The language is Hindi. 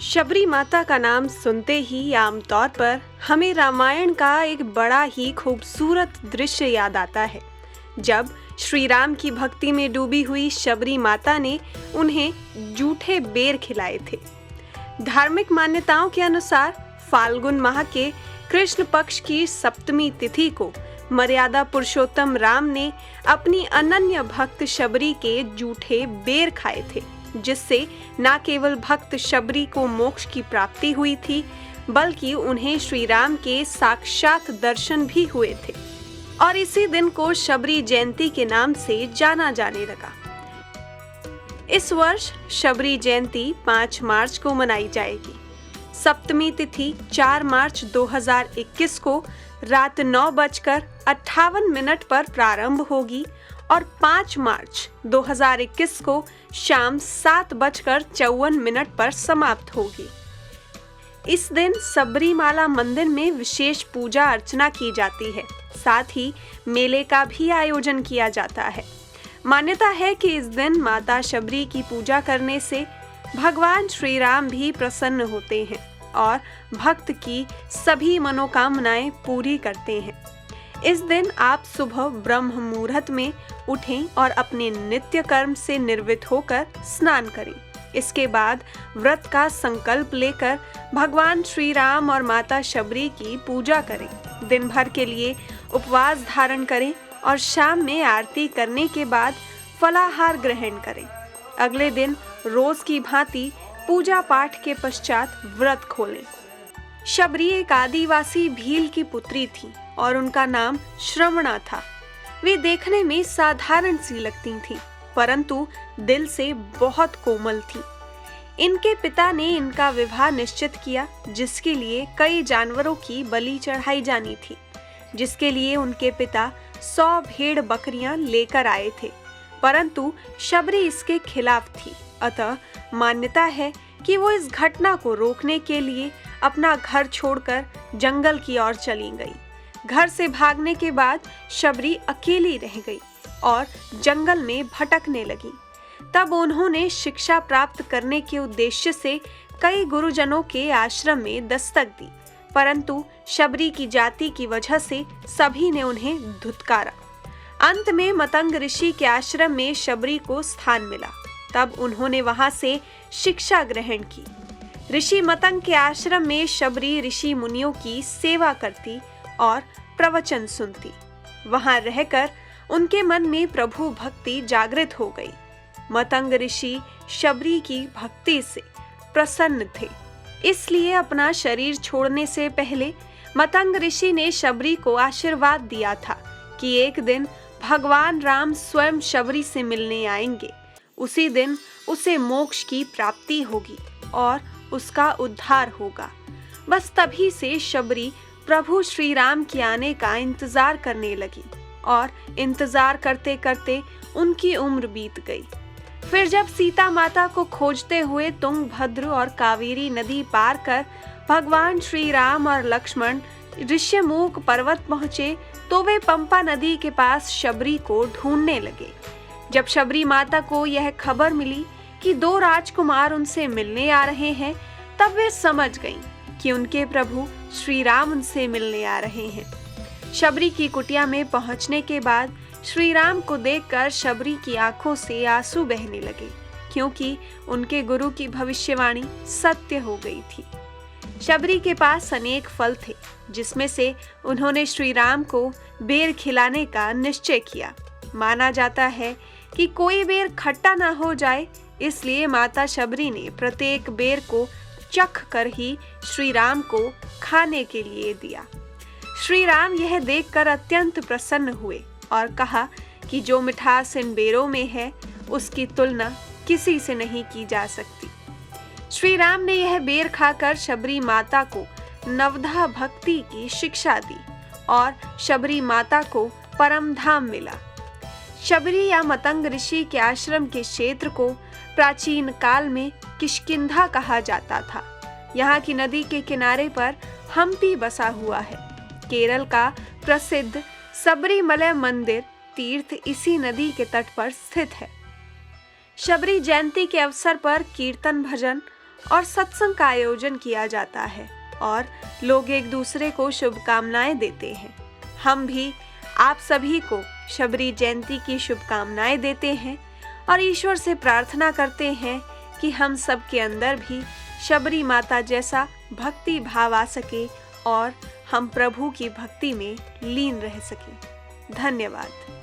शबरी माता का नाम सुनते ही आमतौर पर हमें रामायण का एक बड़ा ही खूबसूरत दृश्य याद आता है, जब श्री राम की भक्ति में डूबी हुई शबरी माता ने उन्हें जूठे बेर खिलाए थे। धार्मिक मान्यताओं के अनुसार फाल्गुन माह के कृष्ण पक्ष की सप्तमी तिथि को मर्यादा पुरुषोत्तम राम ने अपनी अनन्य भक्त शबरी के जूठे बेर खाए थे, जिससे न केवल भक्त शबरी को मोक्ष की प्राप्ति हुई थी, बल्कि उन्हें श्री राम के साक्षात दर्शन भी हुए थे और इसी दिन को शबरी जयंती के नाम से जाना जाने लगा। इस वर्ष शबरी जयंती 5 मार्च को मनाई जाएगी। सप्तमी तिथि 4 मार्च 2021 को रात 9:58 पर प्रारंभ होगी और 5 मार्च 2021 को शाम 7:54 पर समाप्त होगी। इस दिन सबरीमाला मंदिर में विशेष पूजा अर्चना की जाती है। साथ ही मेले का भी आयोजन किया जाता है। मान्यता है कि इस दिन माता शबरी की पूजा करने से भगवान श्री राम भी प्रसन्न होते हैं और भक्त की सभी मनोकामनाएं पूरी करते हैं। इस दिन आप सुबह ब्रह्म मुहूर्त में उठें और अपने नित्य कर्म से निवृत्त होकर स्नान करें। इसके बाद व्रत का संकल्प लेकर भगवान श्री राम और माता शबरी की पूजा करें। दिन भर के लिए उपवास धारण करें और शाम में आरती करने के बाद फलाहार ग्रहण करें। अगले दिन रोज की भांति पूजा पाठ के पश्चात व्रत खोलें। शबरी एक आदिवासी भील की पुत्री थी और उनका नाम श्रवणा था। वे देखने में साधारण सी लगती थीं, परंतु दिल से बहुत कोमल थीं। इनके पिता ने इनका विवाह निश्चित किया, जिसके लिए कई जानवरों की बलि चढ़ाई जानी थी, जिसके लिए उनके पिता 100 भेड़ बकरियां लेकर आए थे, परंतु शबरी इसके खिलाफ थी। अतः मान्यता है कि वो इस घटना को रोकने के लिए अपना घर छोड़कर जंगल की ओर चली गई। घर से भागने के बाद शबरी अकेली रह गई और जंगल में भटकने लगी। तब उन्होंने शिक्षा प्राप्त करने के उद्देश्य से कई गुरुजनों के आश्रम में दस्तक दी, परंतु शबरी की जाति की वजह से सभी ने उन्हें धुतकारा। अंत में मतंग ऋषि के आश्रम में शबरी को स्थान मिला। तब उन्होंने वहां से शिक्षा ग्रहण की। ऋषि मतंग के आश्रम में शबरी ऋषि मुनियों की सेवा करती और प्रवचन सुनती। वहां रहकर उनके मन में प्रभु भक्ति जागृत हो गई। मतंग ऋषि शबरी की भक्ति से प्रसन्न थे, इसलिए अपना शरीर छोड़ने से पहले मतंग ऋषि ने शबरी को आशीर्वाद दिया था कि एक दिन भगवान राम स्वयं शबरी से मिलने आएंगे। उसी दिन उसे मोक्ष की प्राप्ति होगी और उसका उद्धार होगा। बस तभी से शबरी प्रभु श्री राम के आने का इंतजार करने लगी और इंतजार करते करते उनकी उम्र बीत गई। फिर जब सीता माता को खोजते हुए तुंगभद्र और कावेरी नदी पार कर भगवान श्री राम और लक्ष्मण ऋष्यमूक पर्वत पहुंचे, तो वे पंपा नदी के पास शबरी को ढूंढने लगे। जब शबरी माता को यह खबर मिली कि 2 राजकुमार उनसे मिलने आ रहे हैं, तब वे समझ गईं कि उनके प्रभु श्री राम उनसे मिलने आ रहे हैं। शबरी की कुटिया में पहुंचने के बाद श्री राम को देखकर शबरी की आंखों से आंसू बहने लगे, क्योंकि उनके गुरु की भविष्यवाणी सत्य हो गई थी। शबरी के पास अनेक फल थे, जिसमें से उन्होंने श्री राम को बेर खिलाने का निश्चय किया। माना जाता है कि कोई बेर खट्टा ना हो जाए, इसलिए माता शबरी ने प्रत्येक बेर को चख कर ही श्री राम को खाने के लिए दिया। श्री राम यह देखकर अत्यंत प्रसन्न हुए और कहा कि जो मिठास इन बेरों में है, उसकी तुलना किसी से नहीं की जा सकती। श्री राम ने यह बेर खाकर शबरी माता को नवधा भक्ति की शिक्षा दी और शबरी माता को परम धाम मिला। शबरी या मतंग ऋषि के आश्रम के क्षेत्र को प्राचीन काल में किष्किंधा कहा जाता था। यहाँ की नदी के किनारे पर हम्पी बसा हुआ है। केरल का प्रसिद्ध सबरीमलय मंदिर तीर्थ इसी नदी के तट पर स्थित है। शबरी जयंती के अवसर पर कीर्तन भजन और सत्संग का आयोजन किया जाता है और लोग एक दूसरे को शुभकामनाएं देते हैं। हम भी आप सभी को शबरी जयंती की शुभकामनाएं देते हैं और ईश्वर से प्रार्थना करते हैं कि हम सब के अंदर भी शबरी माता जैसा भक्ति भाव आ सके और हम प्रभु की भक्ति में लीन रह सकें। धन्यवाद।